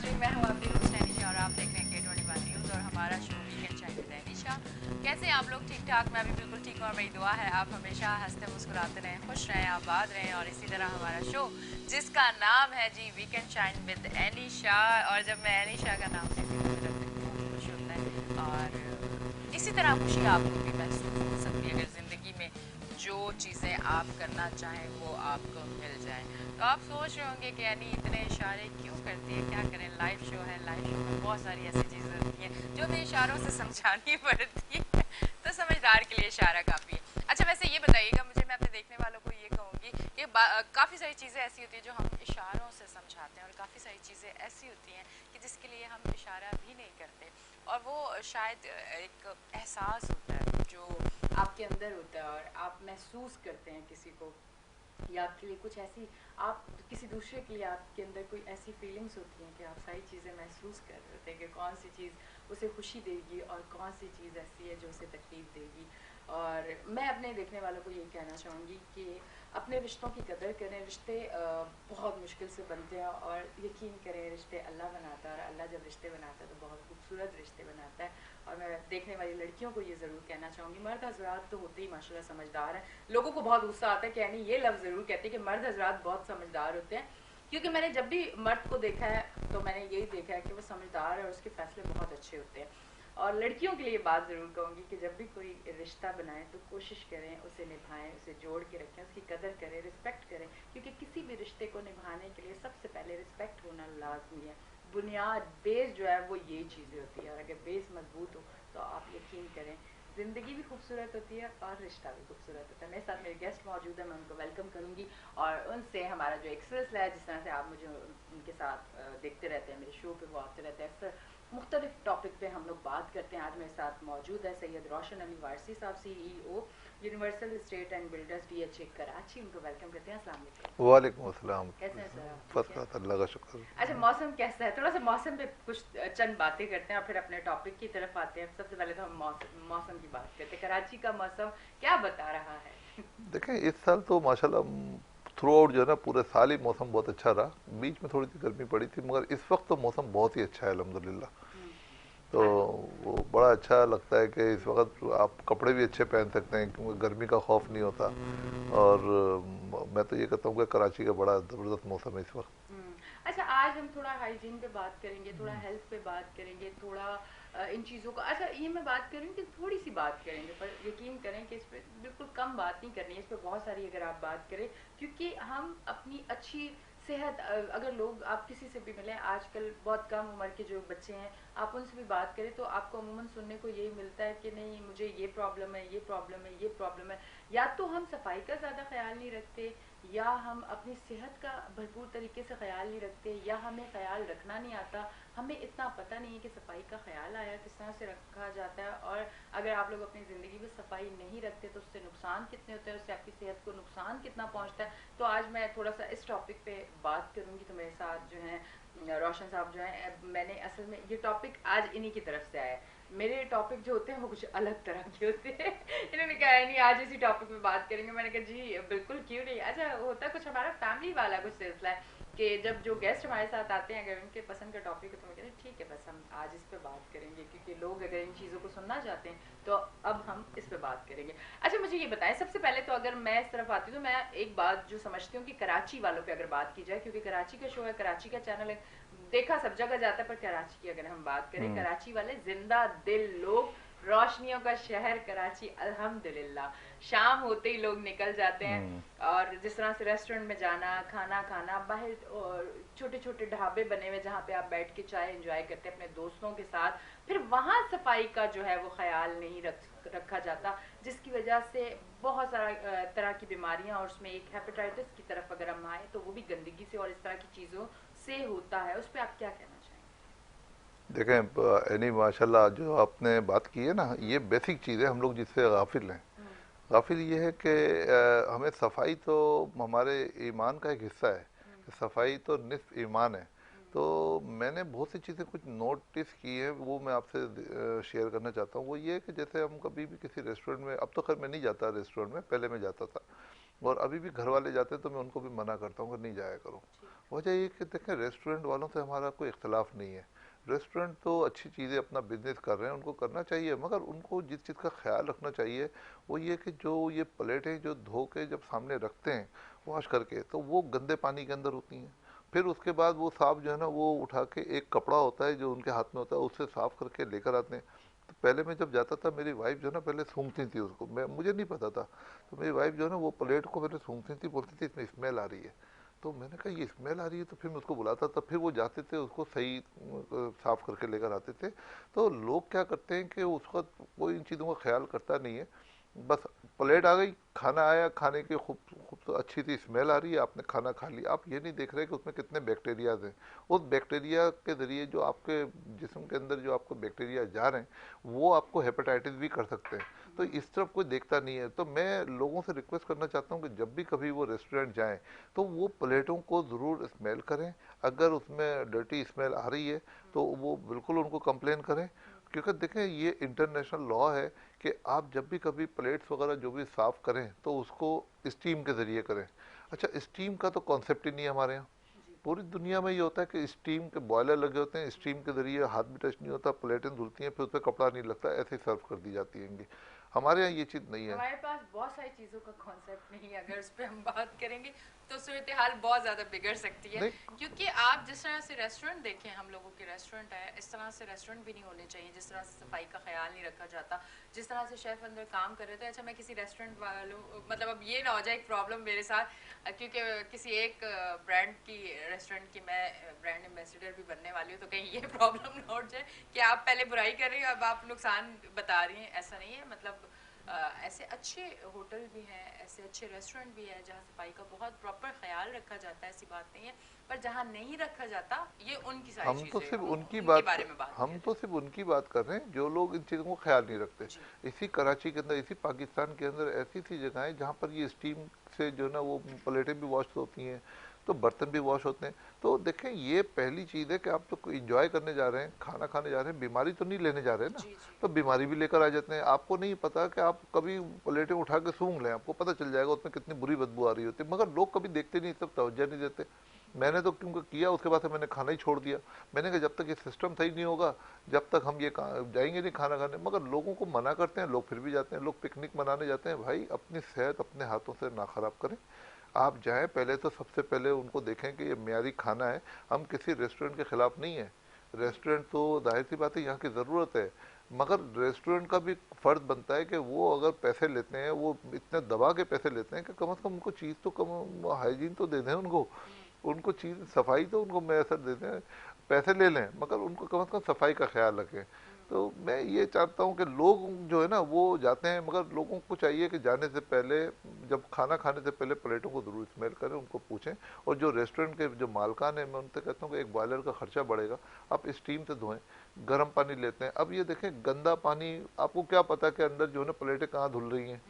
Morning. मैं हूँ आपकी होस्ट एनिशा और आप देख रहे हैं K21 न्यूज़ और हमारा शो वीकेंड चाय विद एनिशा। कैसे हैं आप लोग? ठीक ठाक? मैं भी बिल्कुल ठीक हूँ और मेरी दुआ है आप हमेशा हंसते मुस्कुराते रहें, खुश रहें, आबाद रहें। और इसी तरह हमारा शो जिसका नाम है जी वीकेंड चाय विद एनिशा, और जब मैं एनिशा का नाम लेती हूँ तो दिल बहुत खुश होता है। और इसी तरह खुशी आपको भी महसूस हो सकती है अगर ज़िंदगी में जो चीज़ें आप करना चाहें वो आपको मिल जाए। तो आप सोच रहे होंगे कि यानी इतने इशारे क्यों करती है, क्या करें, लाइव शो है, लाइव शो में बहुत सारी ऐसी चीज़ें होती हैं जो हमें इशारों से समझानी पड़ती है। तो समझदार के लिए इशारा काफ़ी है। अच्छा वैसे ये बताइएगा मुझे, मैं अपने देखने वालों को ये कहूँगी कि काफ़ी सारी चीज़ें ऐसी होती हैं जो हम इशारों से समझाते हैं और काफ़ी सारी चीज़ें ऐसी होती हैं कि जिसके लिए हम इशारा भी नहीं करते, और वो शायद एक एहसास होता है जो आपके अंदर होता है और आप महसूस करते हैं किसी को, या आपके लिए कुछ ऐसी, आप किसी दूसरे के लिए आपके अंदर कोई ऐसी फीलिंग्स होती हैं कि आप सारी चीज़ें महसूस कर रहे होते हैं कि कौन सी चीज़ उसे खुशी देगी और कौन सी चीज़ ऐसी है जो उसे तकलीफ़ देगी। और मैं अपने देखने वालों को यही कहना चाहूँगी कि अपने रिश्तों की कदर करें। रिश्ते बहुत मुश्किल से बनते हैं और यकीन करें रिश्ते अल्लाह बनाता है, और अल्लाह जब रिश्ते बनाता है तो बहुत खूबसूरत रिश्ते बनाता है। और मैं देखने वाली लड़कियों को ये ज़रूर कहना चाहूँगी, मर्द हजरात तो होते ही माशाल्लाह समझदार हैं। लोगों को बहुत गुस्सा आता है कि यानी ये लफ्ज़ ज़रूर कहते हैं कि मर्द हजरात बहुत समझदार होते हैं, क्योंकि मैंने जब भी मर्द को देखा है तो मैंने यही देखा है कि वो समझदार है और उसके फैसले बहुत अच्छे होते हैं। और लड़कियों के लिए ये बात ज़रूर कहूँगी कि जब भी कोई रिश्ता बनाएं तो कोशिश करें उसे निभाएं, उसे जोड़ के रखें, उसकी कदर करें, रिस्पेक्ट करें, क्योंकि किसी भी रिश्ते को निभाने के लिए सबसे पहले रिस्पेक्ट होना लाजमी है। बुनियाद, बेस जो है वो ये चीज़ें होती है, और अगर बेस मजबूत हो तो आप यकीन करें ज़िंदगी भी खूबसूरत होती है और रिश्ता भी खूबसूरत होता है। मेरे साथ मेरे गेस्ट मौजूद है, मैं उनको वेलकम करूँगी और उनसे हमारा जो एक सिलसिला है, जिस तरह से आप मुझे उनके साथ देखते रहते हैं, मेरे शो पे वो आते रहते हैं, अक्सर मुख्तलिफ टॉपिक पे हम लोग बात करते हैं। आज मेरे साथ मौजूद है सैयद रोशन अली वारसी साहब, CEO universal state and builders DHA Karachi. उनको वेलकम करते हैं। अस्सलाम वालेकुम। वालेकुम अस्सलाम। कैसे हैं सर आप? ठीक है। फतरत अल्लाह का शुक्र। अच्छा मौसम कैसा है? थोड़ा सा मौसम पे कुछ चंद बातें करते हैं और फिर अपने टॉपिक की तरफ आते हैं। सबसे पहले तो हम मौसम की बात करते हैं। कराची का मौसम क्या बता रहा है? देखें इस साल तो माशाल्लाह थ्रू आउट जो है ना पूरे साल ही मौसम बहुत अच्छा रहा। बीच में थोड़ी सी गर्मी पड़ी थी मगर इस वक्त तो मौसम बहुत ही अच्छा है अल्हम्दुलिल्लाह। हम्म, तो हाँ, वो बड़ा अच्छा लगता है कि इस वक्त आप कपड़े भी अच्छे पहन सकते हैं क्योंकि गर्मी का खौफ नहीं होता। और मैं तो ये कहता हूँ कि कराची का बड़ा ज़बरदस्त मौसम है इस वक्त। हम्म। अच्छा आज हम थोड़ा हाइजीन पे बात करेंगे, थोड़ा हेल्थ पे बात करेंगे, थोड़ा इन चीज़ों का। अच्छा ये मैं बात करूँ कि थोड़ी सी बात करेंगे, पर यकीन करें कि इस पर बिल्कुल कम बात नहीं करनी है, इस पर बहुत सारी अगर आप बात करें, क्योंकि हम अपनी अच्छी सेहत, अगर लोग, आप किसी से भी मिलें, आजकल बहुत कम उम्र के जो बच्चे हैं, आप उनसे भी बात करें तो आपको अमूमन सुनने को यही मिलता है कि नहीं मुझे ये प्रॉब्लम है, ये प्रॉब्लम है, ये प्रॉब्लम है। या तो हम सफाई का ज़्यादा ख्याल नहीं रखते, या हम अपनी सेहत का भरपूर तरीके से ख्याल नहीं रखते, या हमें ख्याल रखना नहीं आता। हमें इतना पता नहीं है कि सफाई का ख्याल आया किस तरह से रखा जाता है, और अगर आप लोग अपनी ज़िंदगी में सफाई नहीं रखते तो उससे नुकसान कितने होते हैं, उससे आपकी सेहत को नुकसान कितना पहुंचता है। तो आज मैं थोड़ा सा इस टॉपिक पे बात करूंगी। तो मेरे साथ जो है रोशन साहब जो हैं, मैंने असल में ये टॉपिक आज इन्हीं की तरफ से आया है। मेरे टॉपिक जो होते हैं वो कुछ अलग तरह के होते हैं। इन्होंने कहा है नहीं आज इसी टॉपिक पे बात करेंगे। मैंने कहा जी बिल्कुल, क्यों नहीं। अच्छा होता कुछ हमारा फैमिली वाला कुछ सिलसिला है कि जब जो गेस्ट हमारे साथ आते हैं अगर उनके पसंद का टॉपिक है तो मैं कहते हैं ठीक है बस हम आज इस पे बात करेंगे, क्योंकि लोग अगर इन चीज़ों को सुनना चाहते हैं तो अब हम इस पे बात करेंगे। अच्छा मुझे ये बताएं, सबसे पहले तो अगर मैं इस तरफ आती हूँ तो मैं एक बात जो समझती हूँ कि कराची वालों पे अगर बात की जाए, क्योंकि कराची का शो है, कराची का चैनल है, देखा सब जगह जाता है, पर कराची की अगर हम बात करें, कराची वाले जिंदा दिल लोग, रोशनियों का शहर कराची अल्हम्दुलिल्लाह। शाम होते ही लोग निकल जाते हैं, और जिस तरह से रेस्टोरेंट में जाना, खाना खाना, बाहर छोटे छोटे ढाबे बने हुए जहाँ पे आप बैठ के चाय एंजॉय करते हैं अपने दोस्तों के साथ, फिर वहाँ सफाई का जो है वो ख्याल नहीं रखा जाता, जिसकी वजह से बहुत सारा तरह की बीमारियां, और उसमें एक हेपेटाइटिस की तरफ अगर हम आए तो वो भी गंदगी से और इस तरह की चीज़ों से होता है। उस पर आप क्या कहना देखें यानी माशाल्लाह जो आपने बात की है ना ये बेसिक चीज़ है, हम लोग जिससे गाफिल हैं। चाहेंगे? गाफिल ये है कि हमें सफाई तो हमारे ईमान का एक हिस्सा है। हम्म, सफाई तो निस्फ ईमान है। तो मैंने बहुत सी चीज़ें कुछ नोटिस की हैं, वो मैं आपसे शेयर करना चाहता हूँ। वो ये है कि जैसे हम कभी भी किसी रेस्टोरेंट में, अब तो खैर मैं नहीं जाता रेस्टोरेंट में, पहले मैं जाता था, और अभी भी घर वाले जाते हैं तो मैं उनको भी मना करता हूँ कि नहीं जाया करो। ठीक। वजह ये कि देखें, रेस्टोरेंट वालों से हमारा कोई इख्तलाफ नहीं है। रेस्टोरेंट तो अच्छी चीज़ें अपना बिजनेस कर रहे हैं, उनको करना चाहिए, मगर उनको जिस चीज़ का ख्याल रखना चाहिए वो ये कि जो ये प्लेटें जो धो के जब सामने रखते हैं वॉश करके, तो वो गंदे पानी के अंदर होती हैं। फिर उसके बाद वो साफ जो है ना, वो उठा के एक कपड़ा होता है जो उनके हाथ में होता है, उससे साफ करके लेकर आते हैं। तो पहले मैं जब जाता था, मेरी वाइफ जो है ना पहले सूंघती थी उसको, मैं मुझे नहीं पता था, तो मेरी वाइफ जो है ना वो प्लेट को पहले सूंघती थी, बोलती थी इसमें स्मेल आ रही है। तो मैंने कहा ये स्मेल आ रही है, तो फिर मैं उसको बुलाता था, फिर वो जाते थे उसको सही साफ करके लेकर आते थे। तो लोग क्या करते हैं कि उसका कोई इन चीज़ों का ख्याल करता नहीं है। बस प्लेट आ गई, खाना आया, खाने की खूब खूब तो अच्छी सी स्मेल आ रही है, आपने खाना खा लिया, आप ये नहीं देख रहे कि उसमें कितने बैक्टीरियाज हैं। उस बैक्टीरिया के ज़रिए जो आपके जिस्म के अंदर जो आपको बैक्टीरिया जा रहे हैं वो आपको हेपेटाइटिस भी कर सकते हैं। तो इस तरफ कोई देखता नहीं है। तो मैं लोगों से रिक्वेस्ट करना चाहता हूँ कि जब भी कभी वो रेस्टोरेंट जाएं तो वो प्लेटों को ज़रूर स्मेल करें। अगर उसमें डर्टी स्मेल आ रही है तो वो बिल्कुल उनको कंप्लेन करें, क्योंकि देखें ये इंटरनेशनल लॉ है कि आप जब भी कभी प्लेट्स वगैरह जो भी साफ़ करें तो उसको स्टीम के ज़रिए करें। अच्छा, स्टीम का तो कॉन्सेप्ट ही नहीं है हमारे यहाँ। जी। पूरी दुनिया में ये होता है कि स्टीम के बॉयलर लगे होते हैं, स्टीम के ज़रिए हाथ भी टच नहीं होता, प्लेटें धुलती हैं, फिर उस पर कपड़ा नहीं लगता, ऐसे ही सर्व कर दी जाती हैं। हमारे यहाँ ये चीज़ नहीं है। हमारे पास बहुत सारी चीज़ों का कॉन्सेप्ट नहीं है, अगर उस पर हम बात करेंगे तो सूरत हाल बहुत ज़्यादा बिगड़ सकती है। नहीं, क्योंकि आप जिस तरह से रेस्टोरेंट देखें, हम लोगों के रेस्टोरेंट है, इस तरह से रेस्टोरेंट भी नहीं होने चाहिए जिस तरह से सफाई का ख्याल नहीं रखा जाता, जिस तरह से शेफ़ अंदर काम कर रहे थे। अच्छा, मैं किसी रेस्टोरेंट वालों, मतलब अब ये ना हो जाए एक प्रॉब्लम मेरे साथ, क्योंकि किसी एक ब्रांड की रेस्टोरेंट की मैं ब्रांड एम्बेसडर भी बनने वाली हूँ, तो कहीं ये प्रॉब्लम ना उठ जाए कि आप पहले बुराई कर रही हो, अब आप नुकसान बता रही हैं। ऐसा नहीं है, मतलब ऐसे अच्छे होटल भी हैं, ऐसे अच्छे रेस्टोरेंट भी है जहाँ सफाई का बहुत प्रॉपर ख्याल रखा जाता है, ऐसी बात नहीं है। पर जहाँ नहीं रखा जाता, ये उनकी सारी हम तो चीज़ें, सिर्फ हम उनकी उनके बात बारे में बात हम कर तो रहे सिर्फ उनकी बात कर रहे हैं जो लोग इन चीज़ों को ख्याल नहीं रखते। हैं। जी। इसी कराची के अंदर, इसी पाकिस्तान के अंदर ऐसी सी जगह है जहाँ पर ये स्टीम से जो है ना वो प्लेटें भी वॉश होती हैं, तो बर्तन भी वॉश होते हैं। तो देखें, ये पहली चीज़ है कि आप तो इंजॉय करने जा रहे हैं, खाना खाने जा रहे हैं, बीमारी तो नहीं लेने जा रहे हैं ना। जी। जी। तो बीमारी भी लेकर आ जाते हैं। आपको नहीं पता कि आप कभी प्लेटें उठा के सूंघ लें, आपको पता चल जाएगा उसमें कितनी बुरी बदबू आ रही होती है, मगर लोग कभी देखते नहीं, सब तवज्जो नहीं देते। मैंने तो क्योंकि किया, उसके बाद से मैंने खाना ही छोड़ दिया। मैंने कहा जब तक ये सिस्टम सही नहीं होगा, जब तक हम ये जाएंगे नहीं खाना खाने। मगर लोगों को मना करते हैं, लोग फिर भी जाते हैं। लोग पिकनिक मनाने जाते हैं, भाई अपनी सेहत अपने हाथों से ना खराब करें। आप जाएं, पहले तो सबसे पहले उनको देखें कि ये म्यारी खाना है। हम किसी रेस्टोरेंट के खिलाफ नहीं है, रेस्टोरेंट तो जाहिर सी बात है यहाँ की ज़रूरत है, मगर रेस्टोरेंट का भी फ़र्ज बनता है कि वो अगर पैसे लेते हैं, वो इतने दबा के पैसे लेते हैं कि कम से कम उनको चीज़ तो कम हाइजीन तो दे दें उनको। उनको चीज़ सफाई तो उनको मैसर दे दें, पैसे ले लें मगर उनको कम से कम सफाई का ख्याल रखें। तो मैं ये चाहता हूँ कि लोग जो है ना वो जाते हैं, मगर लोगों को चाहिए कि जाने से पहले, जब खाना खाने से पहले प्लेटों को ज़रूर स्मेल करें, उनको पूछें। और जो रेस्टोरेंट के जो मालकान हैं, मैं उनसे कहता हूँ कि एक बॉयलर का खर्चा बढ़ेगा, आप स्टीम से धोएं, गर्म पानी लेते हैं। अब ये देखें, गंदा पानी, आपको क्या पता कि अंदर जो है ना प्लेटें कहाँ धुल रही हैं,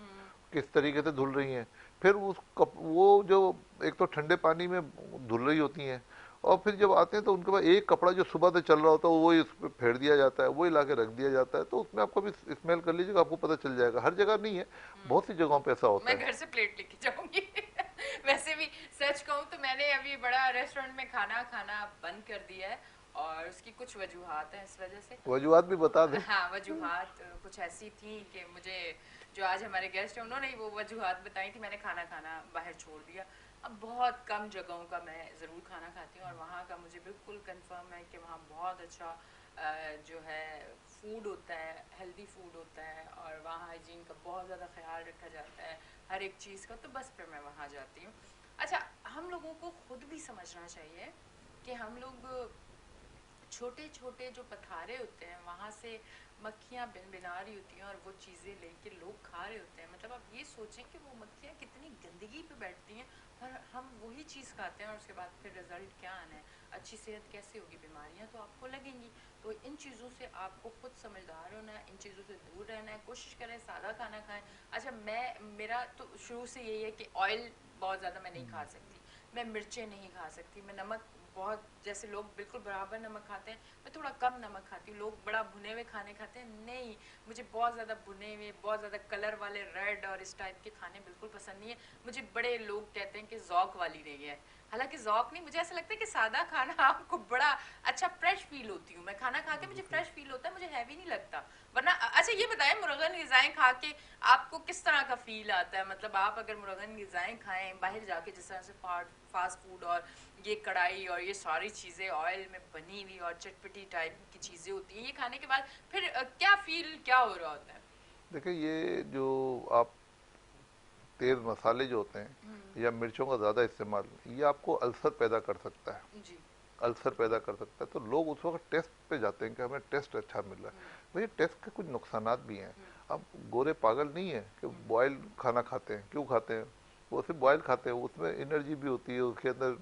किस तरीके से धुल रही हैं। फिर उस कप वो जो एक तो ठंडे पानी में धुल रही होती हैं, और फिर जब आते हैं तो उनके पास एक कपड़ा जो सुबह से चल रहा होता है वही उस पर फेर दिया जाता है, वही ला के रख दिया जाता है। तो उसमें आपको भी स्मेल कर लीजिएगा, आपको पता चल जाएगा। हर जगह नहीं है, बहुत सी जगहों पे ऐसा होता मैं है। घर से प्लेट लेके जाऊंगी। वैसे भी सच कहूँ तो मैंने अभी बड़ा रेस्टोरेंट में खाना खाना बंद कर दिया है, और उसकी कुछ वजूहात हैं इस वजह से। वजूहत भी बता दें। हाँ, वजूहात कुछ ऐसी थी कि मुझे, जो आज हमारे गेस्ट हैं उन्होंने ही वो वजूहात बताई थी, मैंने खाना खाना बाहर छोड़ दिया। अब बहुत कम जगहों का मैं ज़रूर खाना खाती हूँ, और वहाँ का मुझे बिल्कुल कंफर्म है कि वहाँ बहुत अच्छा जो है फूड होता है, हेल्दी फूड होता है, और वहाँ हाइजीन का बहुत ज़्यादा ख्याल रखा जाता है, हर एक चीज़ का। तो बस फिर मैं वहाँ जाती हूँ। अच्छा, हम लोगों को खुद भी समझना चाहिए कि हम लोग छोटे छोटे जो पथारे होते हैं वहाँ से मक्खियाँ बिन बिना रही होती हैं, और वो चीज़ें लेके लोग खा रहे होते हैं। मतलब आप ये सोचें कि वो मक्खियाँ कितनी गंदगी पे बैठती हैं, और हम वही चीज़ खाते हैं, और उसके बाद फिर रिजल्ट क्या आना है, अच्छी सेहत कैसे होगी, बीमारियाँ तो आपको लगेंगी। तो इन चीज़ों से आपको खुद समझदार होना है, इन चीज़ों से दूर रहना है, कोशिश करें सादा खाना खाएं। अच्छा, मेरा तो शुरू से यही है कि ऑयल बहुत ज़्यादा मैं नहीं खा सकती, मैं मिर्चें नहीं खा सकती, मैं नमक बहुत, जैसे लोग बिल्कुल बराबर नमक खाते हैं, मैं थोड़ा कम नमक खाती हूँ। लोग बड़ा भुने हुए खाने खाते हैं, नहीं, मुझे बहुत ज़्यादा भुने हुए, बहुत ज़्यादा कलर वाले रेड और इस टाइप के खाने बिल्कुल पसंद नहीं है मुझे। बड़े लोग कहते हैं कि जौक वाली नहीं है, हालांकि जौक नहीं, मुझे ऐसा लगता है कि सादा खाना आपको बड़ा अच्छा फ्रेश फील होती हूँ मैं, खाना खा के मुझे फ्रेश फील होता है, मुझे हैवी नहीं लगता। वरना अच्छा ये बताएं, मुर्गन ग़िज़ाएं खा के आपको किस तरह का फील आता है? मतलब आप अगर मुर्गन ग़िज़ाएं खाएं बाहर जाके, जिस तरह से फास्ट फूड और ये कढ़ाई और ये सारी चीज़ें ऑयल में बनी हुई और चटपटी टाइप की चीज़ें होती हैं, ये खाने के बाद फिर क्या फील क्या हो रहा होता है? देखिए, ये जो आप तेल मसाले जो होते हैं या मिर्चों का ज़्यादा इस्तेमाल, ये आपको अल्सर पैदा कर सकता है। जी। अल्सर पैदा कर सकता है। तो लोग उस वक्त टेस्ट पे जाते हैं कि हमें टेस्ट अच्छा मिल रहा है। भैया, टेस्ट के कुछ नुकसानात भी हैं। अब गोरे पागल नहीं है कि बॉयल खाना खाते हैं। क्यों खाते हैं? वो सिर्फ बॉयल खाते हैं, उसमें एनर्जी भी होती है, उसके अंदर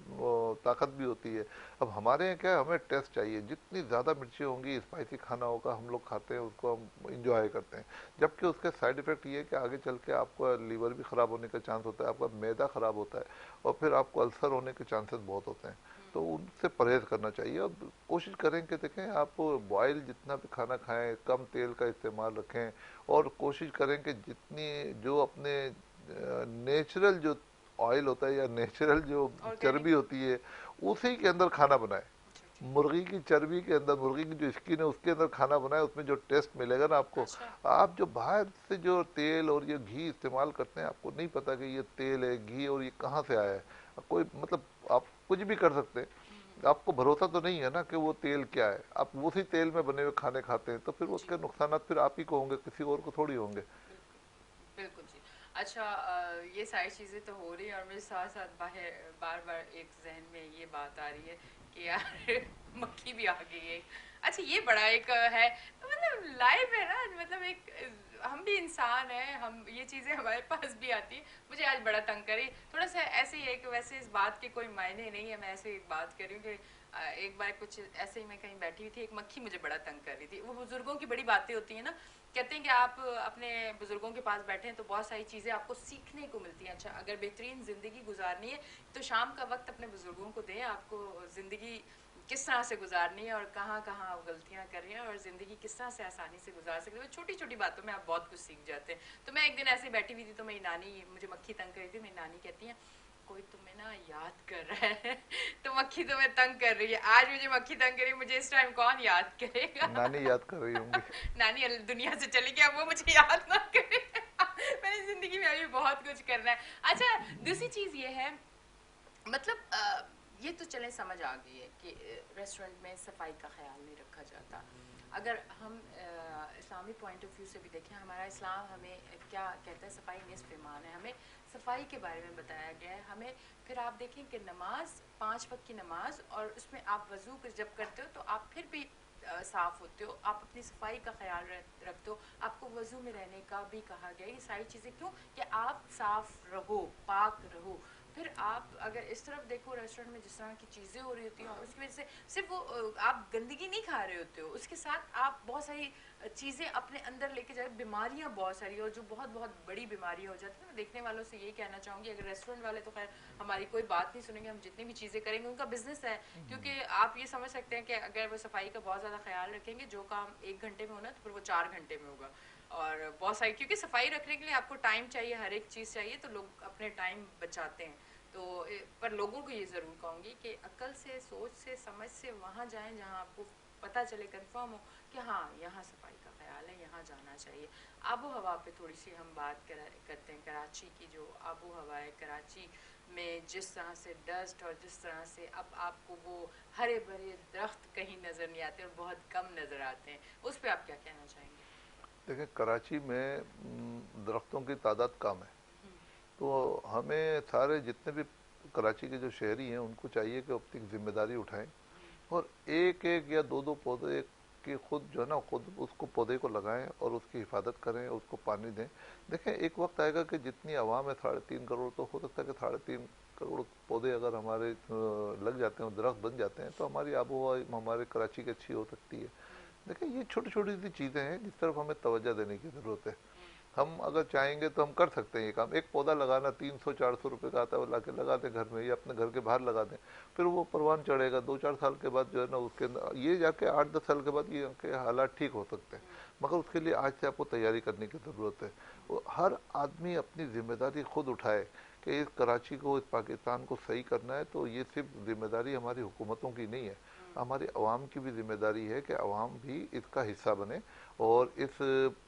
ताकत भी होती है। अब हमारे यहाँ क्या है, हमें टेस्ट चाहिए। जितनी ज़्यादा मिर्ची होंगी, स्पाइसी खाना होगा, हम लोग खाते हैं, उसको हम इंजॉय करते हैं। जबकि उसके साइड इफेक्ट ये है कि आगे चल के आपका लीवर भी ख़राब होने का चांस होता है, आपका मैदा ख़राब होता है, और फिर आपको अल्सर होने के चांसेस बहुत होते हैं। तो उनसे परहेज करना चाहिए। और कोशिश करें कि देखें, आप बॉयल जितना भी खाना खाएं, कम तेल का इस्तेमाल रखें, और कोशिश करें कि जितनी जो अपने नेचुरल जो ऑयल होता है या नेचुरल जो ऑर्गेनिक। चर्बी होती है, उसी के अंदर खाना बनाएं। अच्छा ठीक। मुर्गी की चर्बी के अंदर, मुर्गी की जो स्किन है उसके अंदर खाना बनाए, उसमें जो टेस्ट मिलेगा ना आपको। अच्छा। आप जो बाहर से जो तेल और ये घी इस्तेमाल करते हैं, आपको नहीं पता कि ये तेल है, घी, और ये कहाँ से आया है। कोई मतलब आप कुछ भी कर सकते हैं, आपको भरोसा तो नहीं है ना कि वो तेल क्या है। आप उसी तेल में बने हुए खाने खाते हैं, तो फिर जी। उसके नुकसान फिर आप ही को होंगे, किसी और को थोड़ी होंगे। बिल्कुल। बिल्कुल जी। अच्छा, ये सारी चीज़ें तो हो रही हैं और मेरे साथ साथ बाहर बार बार एक जहन में ये बात आ रही है कि यार मक्खी भी आ गई है। अच्छा ये बड़ा एक है, मतलब लाइफ है ना, मतलब एक हम भी इंसान हैं, हम ये चीज़ें हमारे पास भी आती है। मुझे आज बड़ा तंग करी, थोड़ा सा ऐसे ही है कि वैसे इस बात के कोई मायने नहीं है, मैं ऐसे एक बात कर रही हूँ कि एक बार कुछ ऐसे ही मैं कहीं बैठी हुई थी, एक मक्खी मुझे बड़ा तंग कर रही थी। वो बुजुर्गों की बड़ी बातें होती हैं ना, कहते हैं कि आप अपने बुजुर्गों के पास बैठे हैं तो बहुत सारी चीज़ें आपको सीखने को मिलती हैं। अच्छा, अगर बेहतरीन ज़िंदगी गुजारनी है तो शाम का वक्त अपने बुजुर्गों को दें, आपको ज़िंदगी किस तरह से गुजारनी है और कहाँ कहाँ आप गलतियाँ कर रही हैं और ज़िंदगी किस तरह से आसानी से गुजार सकते हैं, छोटी छोटी बातों में आप बहुत कुछ सीख जाते हैं। तो मैं एक दिन ऐसे बैठी हुई थी तो मेरी नानी, मुझे मक्खी तंग कर रही थी, मेरी नानी कहती हैं कोई तुम्हें ना याद कर रहा है तो मक्खी तुम्हें तंग कर रही है। आज मुझे मक्खी तंग करी, मुझे इस टाइम कौन याद करेगा? नानी याद कर रही होंगी। नानी दुनिया से चली गई, अब वो मुझे याद ना करे। मैंने जिंदगी में अभी बहुत कुछ करना है। अच्छा, दूसरी चीज ये है, मतलब ये तो चले समझ आ गई है कि रेस्टोरेंट में सफाई का ख्याल नहीं रखा जाता। अगर हम इस्लामी पॉइंट ऑफ व्यू से भी देखें, हमारा इस्लाम हमें क्या कहता है, सफाई निस्फ ईमान है, हमें सफाई के बारे में बताया गया है हमें। फिर आप देखें कि नमाज, 5 वक्त की नमाज, और उसमें आप वज़ू जब करते हो तो आप फिर भी साफ़ होते हो, आप अपनी सफाई का ख्याल रखते हो, आपको वज़ू में रहने का भी कहा गया। ये सारी चीज़ें क्यों कि आप साफ़ रहो, पाक रहो। फिर आप अगर इस तरफ देखो, रेस्टोरेंट में जिस तरह की चीज़ें हो रही होती हैं और उसकी वजह से सिर्फ वो आप गंदगी नहीं खा रहे होते हो, उसके साथ आप बहुत सारी चीज़ें अपने अंदर लेके जाए, बीमारियां बहुत सारी, और जो बहुत बहुत बड़ी बीमारियां हो जाती हैं। मैं देखने वालों से यही कहना चाहूँगी, अगर रेस्टोरेंट वाले तो खैर हमारी कोई बात नहीं सुनेंगे, हम जितनी भी चीज़ें करेंगे उनका बिजनेस है। क्योंकि आप ये समझ सकते हैं कि अगर वो सफाई का बहुत ज़्यादा ख्याल रखेंगे, जो काम 1 घंटे में होना तो फिर वो 4 घंटे में होगा। और बहुत सारी, क्योंकि सफाई रखने के लिए आपको टाइम चाहिए, हर एक चीज़ चाहिए, तो लोग अपने टाइम बचाते हैं। तो पर लोगों को ये ज़रूर कहूँगी कि अक्ल से, सोच से, समझ से वहाँ जाएं जहाँ आपको पता चले, कंफर्म हो कि हाँ यहाँ सफाई का ख्याल है, यहाँ जाना चाहिए। आबो हवा पे थोड़ी सी हम बात करते हैं। कराची की जो आबो हवा है, कराची में जिस तरह से डस्ट और जिस तरह से अब आपको वो हरे भरे दरख्त कहीं नज़र नहीं आते और बहुत कम नज़र आते हैं, उस पर आप क्या कहना चाहेंगे? देखिए, कराची में दरख्तों की तादाद कम है। तो हमें सारे जितने भी कराची के जो शहरी हैं उनको चाहिए कि अपनी जिम्मेदारी उठाएं, और एक एक या दो दो पौधे की खुद जो है ना, खुद उसको पौधे को लगाएं और उसकी हिफाजत करें, उसको पानी दें। देखें, एक वक्त आएगा कि जितनी आवाम है, 3.5 करोड़, तो हो सकता है कि 3.5 करोड़ पौधे अगर हमारे लग जाते हैं, दरख्त बन जाते हैं, तो हमारी आबोहवा हमारे कराची की अच्छी हो सकती है। देखिए, ये छोटी छोटी सी चीज़ें हैं जिस तरफ हमें तवज्जो देने की ज़रूरत है। हम अगर चाहेंगे तो हम कर सकते हैं ये काम। एक पौधा लगाना 300-400 रुपए का आता है, वो लाके लगा दें घर में या अपने घर के बाहर लगा दें, फिर वो परवान चढ़ेगा। 2-4 साल के बाद जो है ना उसके अंदर ये जाके 8-10 साल के बाद ये के हालात ठीक हो सकते हैं। मगर उसके लिए आज से आपको तैयारी करने की ज़रूरत है। वो हर आदमी अपनी जिम्मेदारी खुद उठाए कि इस कराची को, इस पाकिस्तान को सही करना है, तो ये सिर्फ जिम्मेदारी हमारी हुकूमतों की नहीं है, हमारी अवाम की भी जिम्मेदारी है कि अवाम भी इसका हिस्सा बने। और इस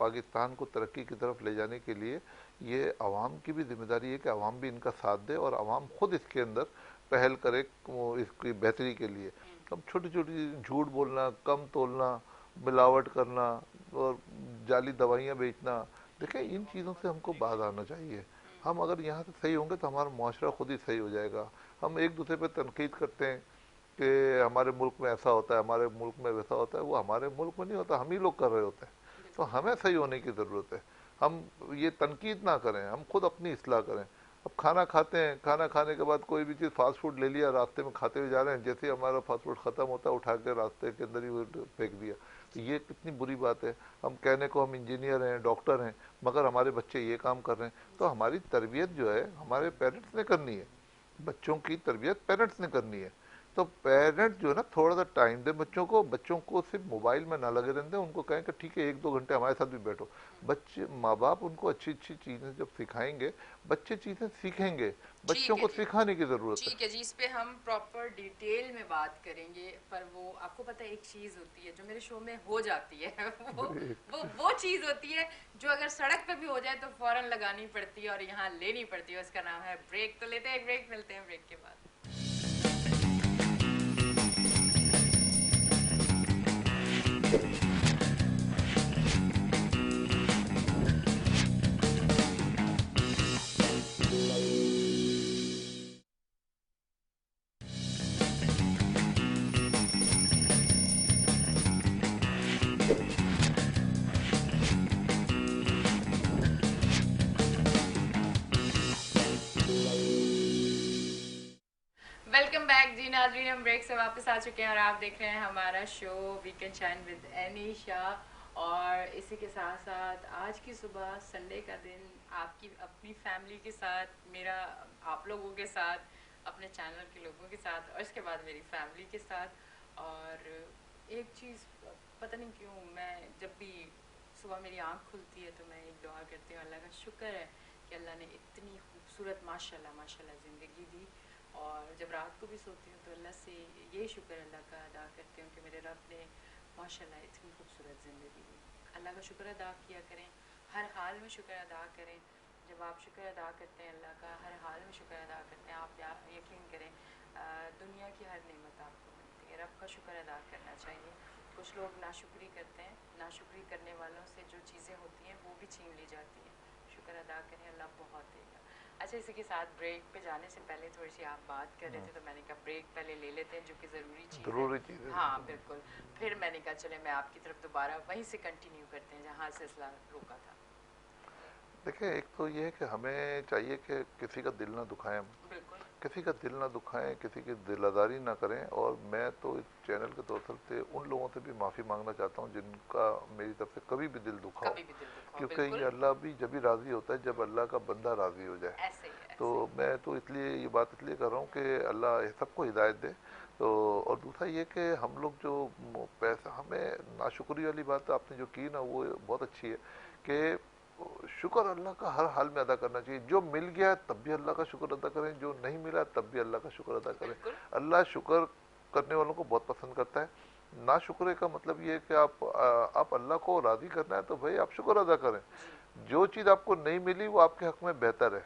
पाकिस्तान को तरक्की की तरफ ले जाने के लिए ये अवाम की भी जिम्मेदारी है कि अवाम भी इनका साथ दे और अवाम खुद इसके अंदर पहल करे इसकी बेहतरी के लिए। हम छोटी छोटी झूठ बोलना, कम तोलना, मिलावट करना और जाली दवाइयाँ बेचना, देखिए इन चीज़ों से हमको बाज आना चाहिए। हम अगर यहाँ से सही होंगे तो हमारा मुआशरा खुद ही सही हो जाएगा। हम एक दूसरे पर तनकीद करते हैं कि हमारे मुल्क में ऐसा होता है, हमारे मुल्क में वैसा होता है, वो हमारे मुल्क में नहीं होता, हम ही लोग कर रहे होते हैं। तो हमें सही होने की ज़रूरत है। हम ये तनकीद ना करें, हम खुद अपनी इस्लाह करें। अब खाना खाते हैं, खाना खाने के बाद कोई भी चीज़ फास्ट फूड ले लिया, रास्ते में खाते हुए जा रहे हैं, जैसे ही हमारा फास्ट फूड ख़त्म होता है उठा के रास्ते के अंदर ही वो फेंक दिया। तो ये कितनी बुरी बात है। हम कहने को हम इंजीनियर हैं, डॉक्टर हैं, मगर हमारे बच्चे ये काम कर रहे हैं। तो हमारी तरबियत जो है हमारे पेरेंट्स ने करनी है, बच्चों की तरबियत पेरेंट्स ने करनी है। तो पेरेंट्स जो है ना थोड़ा सा टाइम दे बच्चों को, बच्चों को सिर्फ मोबाइल में ना लगे रहते हैं, उनको कहें कि ठीक है 1-2 घंटे हमारे साथ भी बैठो। बच्चे, माँ बाप उनको अच्छी अच्छी चीज़ें जब सिखाएंगे, बच्चे चीज़ें सीखेंगे। बच्चों ठीक है को जी, सिखाने की ज़रूरत है। ठीक है जी, इस पे हम प्रॉपर डिटेल में बात करेंगे। पर वो आपको पता है एक चीज होती है जो मेरे शो में हो जाती है वो चीज होती है जो अगर सड़क पे भी हो जाए तो फौरन लगानी पड़ती है और यहाँ लेनी पड़ती है। उसका नाम है ब्रेक। तो लेते हैं एक ब्रेक, मिलते हैं ब्रेक के बाद। वेलकम बैक जी नाजरीन, हम ब्रेक से वापस आ चुके हैं और आप देख रहे हैं हमारा शो वीकेंड शाइन विद एनीशा। और इसी के साथ साथ आज की सुबह संडे का दिन आपकी अपनी फैमिली के साथ, मेरा आप लोगों के साथ, अपने चैनल के लोगों के साथ और इसके बाद मेरी फैमिली के साथ। और एक चीज़ पता नहीं क्यों मैं जब भी सुबह मेरी आँख खुलती है तो मैं एक दुआ करती हूँ, अल्लाह का शुक्र है कि अल्लाह ने इतनी खूबसूरत माशाल्लाह माशाल्लाह ज़िंदगी दी। और जब रात को भी सोती हूँ तो अल्लाह से ये शुक्र अल्लाह का अदा करती हूँ कि मेरे रब ने माशाल्लाह इतनी खूबसूरत ज़िंदगी दी। अल्लाह का शुक्र अदा किया करें, हर हाल में शुक्र अदा करें। जब आप शुक्र अदा करते हैं अल्लाह का, हर हाल में शुक्र अदा करते हैं, आप यकीन करें दुनिया की हर नेमत आपको मिलती है। रब का शुक्र अदा करना चाहिए। कुछ लोग नाशुक्री करते हैं, नाशुक्री करने वालों से जो चीज़ें होती हैं वो भी छीन ली जाती हैं। शुक्र अदा करें, अल्लाह बहुत देगा। अच्छा, इसी के साथ ब्रेक पे जाने से पहले थोड़ी सी आप बात कर रहे थे तो मैंने कहा ब्रेक पहले ले लेते हैं, जो कि ज़रूरी चीज़ है। ज़रूरी चीज़ है। हाँ बिल्कुल। फिर मैंने कहा चले मैं आपकी तरफ दोबारा वहीं से कंटिन्यू करते हैं जहाँ सिलसिला रोका था। देखिए एक तो ये है कि हमें चाहिए कि किसी का दिल ना दुखाएं हम, बिल्कुल। किसी का दिल ना दुखाएं, किसी की दिलादारी ना करें। और मैं तो इस चैनल के तौर से उन लोगों से भी माफ़ी मांगना चाहता हूं जिनका मेरी तरफ से कभी भी दिल दुखा हो, कभी भी दिल दुखा हो, क्योंकि ये बिल्कुल अल्लाह भी जब भी राज़ी होता है जब अल्लाह का बंदा राज़ी हो जाए। ऐसे ही है, तो ऐसे ही। मैं तो इसलिए ये बात इसलिए कर रहा हूँ कि अल्लाह सबको हिदायत दे। तो और दूसरा ये कि हम लोग जो पैसा, हमें नाशुक्री वाली बात आपने जो की ना वो बहुत अच्छी है कि शुक्र अल्लाह का हर हाल में अदा करना चाहिए। जो मिल गया तब भी अल्लाह का शुक्र अदा करें, जो नहीं मिला तब भी अल्लाह का शुक्र अदा करें। बिल्कुल अल्लाह शुक्र करने वालों को बहुत पसंद करता है। ना शुक्र का मतलब ये है कि आप अल्लाह को राज़ी करना है तो भाई आप शुक्र अदा करें। जी। जो चीज़ आपको नहीं मिली वो आपके हक में बेहतर है,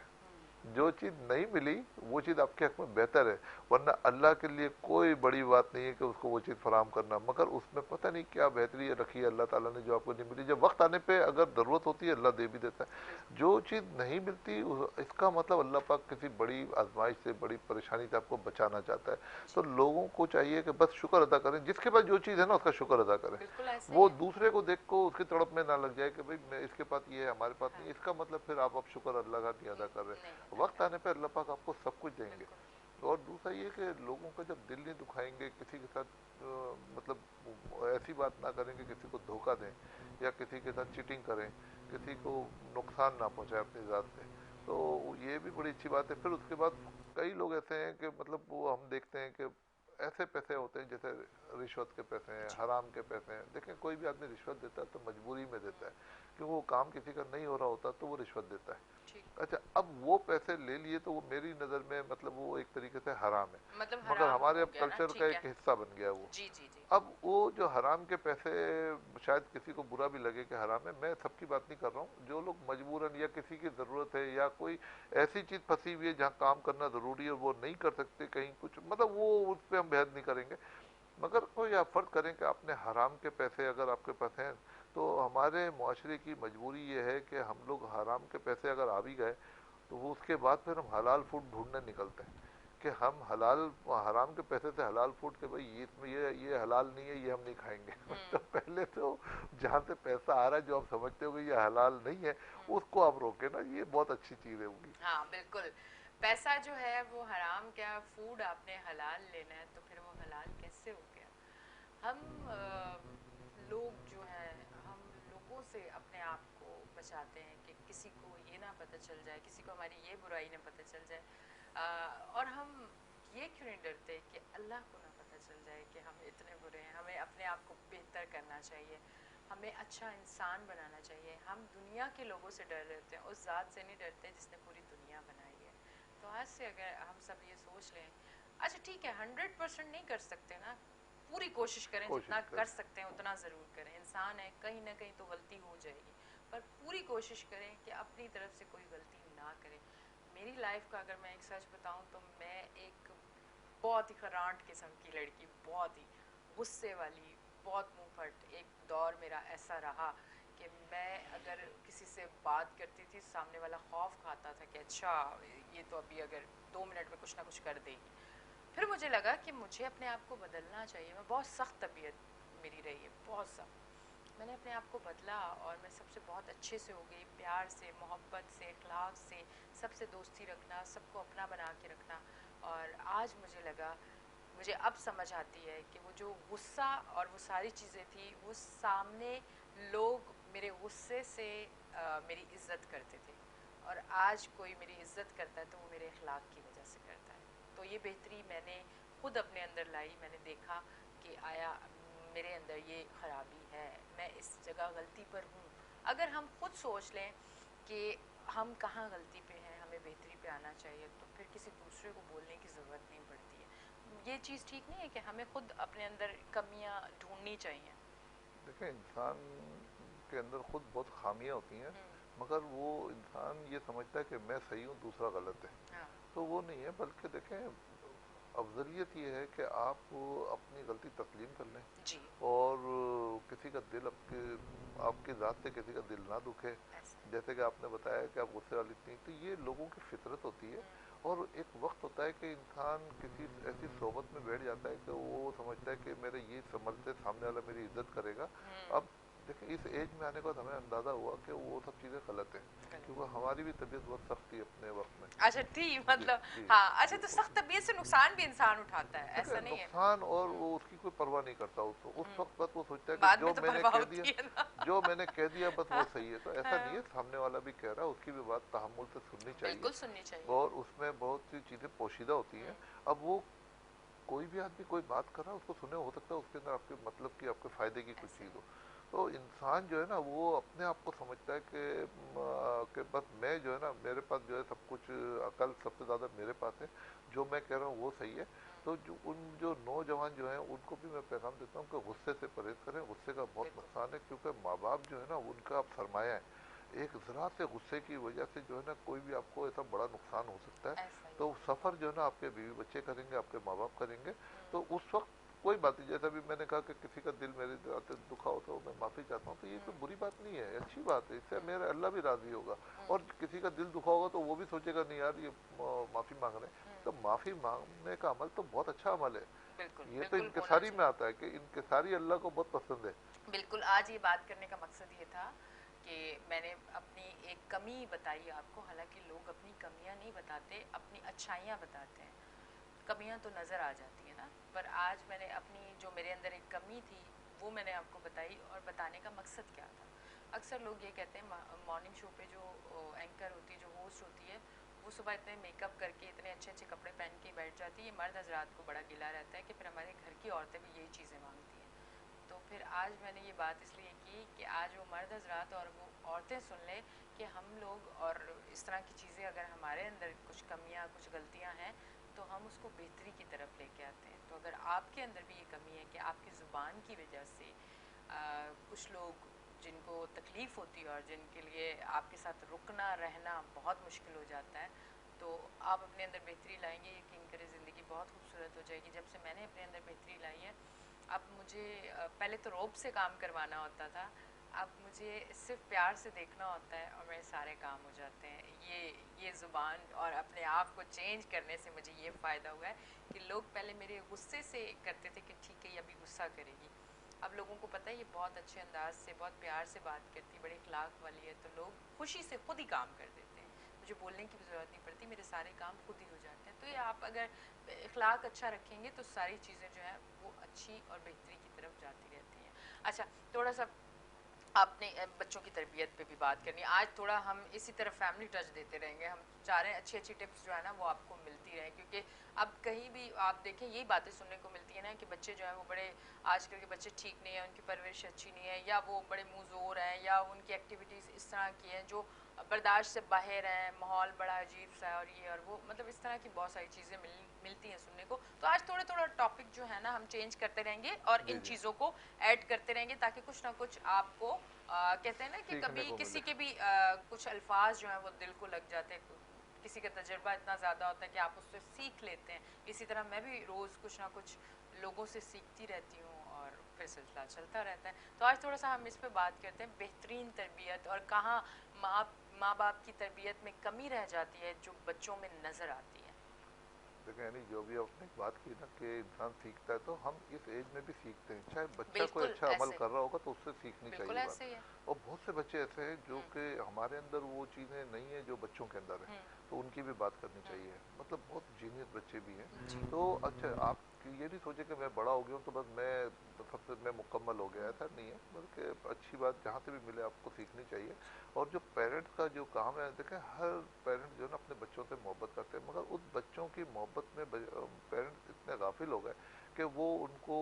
जो चीज़ नहीं मिली वो चीज़ आपके हक में बेहतर है। वरना अल्लाह के लिए कोई बड़ी बात नहीं है कि उसको वो चीज़ फराम करना, मगर उसमें पता नहीं क्या बेहतरी रखी है अल्लाह ताला ने जो आपको नहीं मिली। जब वक्त आने पे अगर ज़रूरत होती है अल्लाह दे भी देता है। जो चीज़ नहीं मिलती इसका मतलब अल्लाह पाक किसी बड़ी आजमाइश से, बड़ी परेशानी से आपको बचाना चाहता है। तो लोगों को चाहिए कि बस शुक्र अदा करें, जिसके पास जो चीज़ है ना उसका शुक्र अदा करें। बिल्कुल ऐसे ही वो है। दूसरे को देख को उसकी तड़प में ना लग जाए कि भाई मैं इसके पास ये है हमारे पास हाँ, नहीं, इसका मतलब फिर आप शुक्र अल्लाह का नहीं अदा कर नहीं रहे। अदा वक्त कर आने पे अल्लाह पाक आपको सब कुछ देंगे। बिल्कुल। और दूसरा ये कि लोगों का जब दिल नहीं दुखाएंगे, किसी के साथ मतलब ऐसी बात ना करेंगे, किसी को धोखा दें या किसी के साथ चीटिंग करें, किसी को नुकसान ना पहुंचाए अपनी ज़ात से। तो ये भी बड़ी अच्छी बात है। फिर उसके बाद कई लोग ऐसे हैं कि मतलब वो हम देखते हैं कि ऐसे पैसे होते हैं जैसे रिश्वत के पैसे हैं, जी। हराम के पैसे हैं। देखें, कोई भी आदमी रिश्वत देता है तो मजबूरी में देता है, क्योंकि वो काम किसी का नहीं हो रहा होता तो वो रिश्वत देता है। ठीक। अच्छा, अब वो पैसे ले लिए तो वो मेरी नज़र में मतलब वो एक तरीके से हराम है, मतलब मगर हराम हमारे हो अब गया ना, कल्चर का ठीक है। एक हिस्सा बन गया वो। जी जी जी। अब वो जो हराम के पैसे, शायद किसी को बुरा भी लगे कि हराम है, मैं सबकी बात नहीं कर रहा हूँ। जो लोग मजबूरन या किसी की ज़रूरत है या कोई ऐसी चीज़ फंसी हुई है जहाँ काम करना ज़रूरी है, वो नहीं कर सकते कहीं कुछ, मतलब वो उस पर हम बहस नहीं करेंगे। मगर कोई आप फर्ज करें कि आपने हराम के पैसे अगर आपके पास हैं, तो हमारे मुआशरे की मजबूरी ये है कि हम लोग हराम के पैसे अगर आ भी गए तो वो उसके बाद फिर हम हलाल फूड ढूंढने निकलते हैं कि हम हलाल, हराम के पैसे से हलाल फूड के भाई ये इसमें ये हलाल नहीं है, ये हम नहीं खाएंगे। तो पहले तो जहाँ से पैसा आ रहा है जो आप समझते हो कि ये हलाल नहीं है, उसको आप रोके ना, ये बहुत अच्छी चीज़ है होगी। हाँ बिल्कुल। पैसा जो है वो हराम, क्या फूड आपने हलाल लेना है तो फिर वो हलाल कैसे हो गया? हम लोग जो हैं, हम लोगों से अपने आप को बचाते हैं कि किसी को ये ना पता चल जाए, किसी को हमारी ये बुराई ना पता चल जाए। और हम ये क्यों नहीं डरते कि अल्लाह को ना पता चल जाए कि हम इतने बुरे हैं? हमें अपने आप को बेहतर करना चाहिए, हमें अच्छा इंसान बनाना चाहिए। हम दुनिया के लोगों से डर रहे हैं, उस ज़ात से नहीं डरते जिसने पूरी दुनिया बनाई है। तो आज से अगर हम सब ये सोच लें, अच्छा ठीक है 100% नहीं कर सकते ना, पूरी कोशिश करें, जितना कोशिश कर करें। सकते हैं उतना ज़रूर करें। इंसान है, कहीं ना कहीं तो गलती हो जाएगी, पर पूरी कोशिश करें कि अपनी तरफ से कोई गलती ना करें। मेरी लाइफ का अगर मैं एक सच बताऊं तो मैं एक बहुत ही खरांट किस्म की लड़की, बहुत ही गुस्से वाली, बहुत मुंह फट। एक दौर मेरा ऐसा रहा कि मैं अगर किसी से बात करती थी, सामने वाला खौफ खाता था कि अच्छा ये तो अभी अगर 2 मिनट में कुछ ना कुछ कर देगी। फिर मुझे लगा कि मुझे अपने आप को बदलना चाहिए। मैं बहुत सख्त तबीयत मेरी रही है, बहुत सख्त। मैंने अपने आप को बदला और मैं सबसे बहुत अच्छे से हो गई, प्यार से, मोहब्बत से, इखलाक से, सबसे दोस्ती रखना, सबको अपना बना के रखना। और आज मुझे लगा, मुझे अब समझ आती है कि वो जो गुस्सा और वो सारी चीज़ें थी, वो सामने लोग मेरे गुस्से से मेरी इज्जत करते थे, और आज कोई मेरी इज्जत करता है तो वो मेरे इखलाक की वजह से करता है। तो ये बेहतरी मैंने खुद अपने अंदर लाई। मैंने देखा कि आया मेरे अंदर ये खराबी है, मैं इस जगह गलती पर हूँ। अगर हम खुद सोच लें कि हम कहाँ गलती पे हैं, हमें बेहतरी पे आना चाहिए, तो फिर किसी दूसरे को बोलने की ज़रूरत नहीं पड़ती है। ये चीज़ ठीक नहीं है कि हमें खुद अपने अंदर कमियां ढूंढनी चाहिए? देखें, इंसान के अंदर खुद बहुत खामियां होती हैं, हम्म। मगर वो इंसान ये समझता है कि मैं सही हूँ दूसरा गलत है। हाँ। तो वो नहीं है, बल्कि देखें, अफजलियत ये है कि आप अपनी गलती तस्लीम कर लें जी। और किसी का दिल आपके आपकी ज़ात से किसी का दिल ना दुखे। ऐसा है। जैसे कि आपने बताया कि आप गुस्से वाली थी, तो ये लोगों की फितरत होती है। और एक वक्त होता है कि इंसान किसी ऐसी सोबत में बैठ जाता है कि वो समझता है कि मेरे ये समझ से सामने वाला मेरी इज्जत करेगा। अब देखिए, इस एज में आने के बाद हमें अंदाज़ा हुआ कि वो सब चीज़ें गलत हैं, क्योंकि गलत। हमारी भी तबीयत बहुत सख्त थी अपने वक्त में। अच्छा थी जी, मतलब। जी, हाँ अच्छा, जी। तो सख्त तबीयत से नुकसान भी इंसान उठाता है, देखिए, ऐसा नहीं है? नुकसान, और वो उसकी कोई परवाह नहीं करता। उस वक्त बस वो सोचता है कि बाद में जो तो मैंने परवाह कह दिया, होती है ना। जो मैंने कह दिया बस वो सही है। तो ऐसा नहीं है, हाँ, सामने वाला भी कह रहा है, उसकी भी बात तहम्मुल से सुननी चाहिए। बिल्कुल सुननी चाहिए। और उसमें बहुत सी चीज़ें पोशीदा होती हैं। अब वो कोई भी आदमी कोई बात कर रहा है उसको सुने, हो सकता है उसके अंदर आपके मतलब की, आपके फायदे की कुछ ऐसा चीज़ है। हो। तो इंसान जो है ना, वो अपने आप को समझता है कि बस मैं जो है ना, मेरे पास जो है सब कुछ, अकल सबसे ज़्यादा मेरे पास है, जो मैं कह रहा हूँ वो सही है। तो जो नौजवान जो हैं उनको भी मैं पैगाम देता हूँ कि गुस्से से परहेज करें। गुस्से का बहुत बिल्कुल। नुकसान है, क्योंकि माँ बाप जो है ना, उनका आप सरमाया है। एक ज़रा से गुस्से की वजह से जो है ना, कोई भी आपको ऐसा बड़ा नुकसान हो सकता है। ऐसा ही तो है। सफ़र जो है ना, आपके बीवी बच्चे करेंगे, आपके माँ बाप करेंगे। तो उस वक्त कोई बात नहीं, जैसा भी मैंने कहा कि किसी का दिल मेरे आते दुखा हो तो मैं माफ़ी चाहता हूँ, तो ये कोई बुरी बात नहीं है, अच्छी बात है, इससे मेरा अल्लाह भी राज़ी होगा। और किसी का दिल दुखा होगा तो वो भी सोचेगा नहीं यार, ये माफ़ी मांग रहे हैं, तो माफ़ी मांगने का अमल तो बहुत अच्छा अमल है। बिल्कुल ये तो बिल्कुल होना इनकिसारी में चाहिए। आता है कि इनकिसारी अल्लाह को बहुत पसंद है। बिल्कुल, आज ये बात करने का मकसद ये था कि मैंने अपनी एक कमी बताई आपको। हालांकि लोग अपनी कमियां नहीं बताते, अपनी अच्छाइयां बताते हैं। कमियां तो नज़र आ जाती है ना, पर आज मैंने अपनी जो मेरे अंदर एक कमी थी वो मैंने आपको बताई। और बताने का मकसद क्या था? अक्सर लोग ये कहते हैं मॉर्निंग शो पे जो एंकर होती है, जो होस्ट होती है, वो सुबह इतने मेकअप करके इतने अच्छे अच्छे कपड़े पहन के बैठ जाती है, ये मर्द हजरात को बड़ा गिला रहता है कि फिर हमारे घर की औरतें भी यही चीज़ें मांगती हैं। तो फिर आज मैंने ये बात इसलिए की कि आज वो मर्द हजरात और वो औरतें सुन ले कि हम लोग और इस तरह की चीज़ें, अगर हमारे अंदर कुछ कमियां कुछ गलतियां हैं तो हम उसको बेहतरी की तरफ लेके आते हैं। तो अगर आपके अंदर भी ये कमी है कि आपकी ज़ुबान की वजह से कुछ लोग जिनको तकलीफ़ होती है और जिनके लिए आपके साथ रुकना रहना बहुत मुश्किल हो जाता है, तो आप अपने अंदर बेहतरी लाएंगे, यकीन करें ज़िंदगी बहुत खूबसूरत हो जाएगी। जब से मैंने अपने अंदर बेहतरी लाई है, अब मुझे पहले तो रौब से काम करवाना होता था, अब मुझे सिर्फ प्यार से देखना होता है और मेरे सारे काम हो जाते हैं। ये ज़ुबान और अपने आप को चेंज करने से मुझे ये फ़ायदा हुआ है कि लोग पहले मेरे गुस्से से करते थे कि ठीक है ये अभी गुस्सा करेगी, अब लोगों को पता है ये बहुत अच्छे अंदाज से बहुत प्यार से बात करती है, बड़े इखलाक वाली है, तो लोग खुशी से खुद ही काम कर देते हैं, मुझे बोलने की भी ज़रूरत नहीं पड़ती, मेरे सारे काम खुद ही हो जाते हैं। तो ये आप अगर इखलाक अच्छा रखेंगे तो सारी चीज़ें जो है वो अच्छी और बेहतरी की तरफ जाती रहती हैं। अच्छा, थोड़ा सा आपने बच्चों की तरबियत पे भी बात करनी है। आज थोड़ा हम इसी तरह फैमिली टच देते रहेंगे, हम चाह रहे हैं अच्छी अच्छी टिप्स जो है ना वो आपको मिलती रहे, क्योंकि अब कहीं भी आप देखें यही बातें सुनने को मिलती है ना कि बच्चे जो है वो बड़े, आजकल के बच्चे ठीक नहीं है, उनकी परवरिश अच्छी नहीं है, या वो बड़े मुँहज़ोर हैं, या उनकी एक्टिविटीज़ इस तरह की हैं जो बर्दाश्त से बाहर हैं, माहौल बड़ा अजीब सा है और ये और वो, मतलब इस तरह की बहुत सारी चीज़ें मिलती हैं सुनने को। तो आज थोड़ा थोड़ा टॉपिक जो है ना हम चेंज करते रहेंगे और जी इन जी, चीज़ों को ऐड करते रहेंगे ताकि कुछ ना कुछ आपको कहते हैं ना कि सीखने कभी को किसी मिले। के भी कुछ अल्फाज जो हैं वो दिल को लग जाते हैं, किसी का तजर्बा इतना ज़्यादा होता है कि आप उससे सीख लेते हैं। इसी तरह मैं भी रोज़ कुछ ना कुछ लोगों से सीखती रहती हूँ और फिर सिलसिला चलता रहता है। तो आज थोड़ा सा हम इस पे बात करते हैं, बेहतरीन तरबियत और कहाँ माँ माँ बाप की तरबियत में कमी रह जाती है जो बच्चों में नज़र आती है। देखिए यानी जो भी आपने बात की ना कि इंसान सीखता है, तो हम इस एज में भी सीखते हैं, चाहे बच्चा कोई बिल्कुल अच्छा अमल ऐसे, कर रहा होगा तो उससे सीखनी बिल्कुल चाहिए बात। ऐसे ही है। और बहुत से बच्चे ऐसे हैं जो हम्म। कि हमारे अंदर वो चीज़ें नहीं है जो बच्चों के अंदर है, हम्म। तो उनकी भी बात करनी हम्म। चाहिए। मतलब बहुत जीनियस बच्चे भी हैं। जी। तो अच्छा, आप ये नहीं सोचे कि मैं बड़ा हो गया हूँ तो बस मैं तो सबसे मैं मुकम्मल हो गया, ऐसा नहीं है, बल्कि अच्छी बात जहाँ से भी मिले आपको सीखनी चाहिए। और जो पेरेंट्स का जो काम है, देखें हर पेरेंट्स जो है ना अपने बच्चों से मोहब्बत करते हैं, मगर उस बच्चों की मोहब्बत में पेरेंट्स इतने गाफिल हो गए कि वो उनको